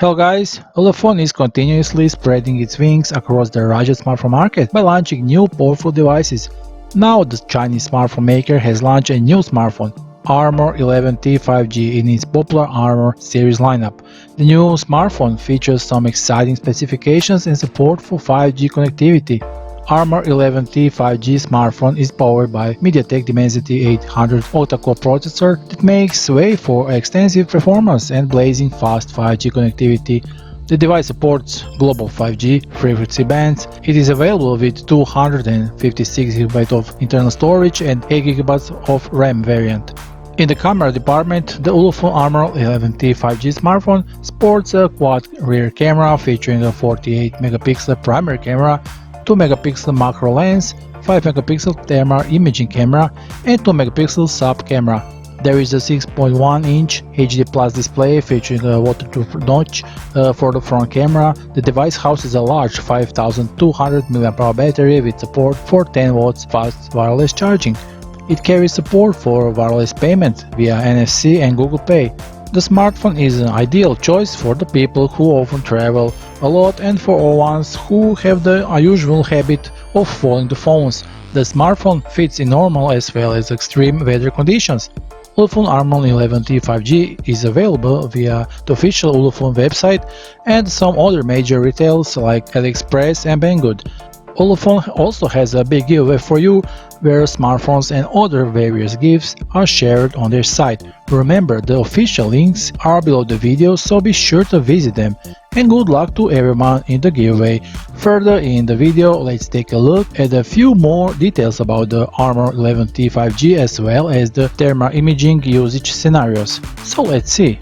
Hello guys, Ulefone is continuously spreading its wings across the rugged smartphone market by launching new powerful devices. Now the Chinese smartphone maker has launched a new smartphone, Armor 11T 5G, in its popular Armor series lineup. The new smartphone features some exciting specifications and support for 5G connectivity. Armor 11T 5G smartphone is powered by MediaTek Dimensity 800 octa-core processor that makes way for extensive performance and blazing fast 5G connectivity. The device supports global 5G frequency bands. It is available with 256GB of internal storage and 8GB of RAM variant. In the camera department, the Ulefone Armor 11T 5G smartphone sports a quad rear camera featuring a 48-megapixel primary camera, 2-megapixel macro lens, 5-megapixel thermal imaging camera, and 2-megapixel sub camera. There is a 6.1-inch HD Plus display featuring a waterproof notch for the front camera. The device houses a large 5200 mAh battery with support for 10 watts fast wireless charging. It carries support for wireless payment via NFC and Google Pay. The smartphone is an ideal choice for the people who often travel a lot and for all ones who have the unusual habit of folding the phones. The smartphone fits in normal as well as extreme weather conditions. Ulefone Armor 11T 5G is available via the official Ulefone website and some other major retailers like AliExpress and Banggood. Ulefone also has a big giveaway for you, where smartphones and other various gifts are shared on their site. Remember, the official links are below the video, so be sure to visit them. And good luck to everyone in the giveaway. Further in the video, let's take a look at a few more details about the Armor 11T 5G as well as the thermal imaging usage scenarios. So let's see.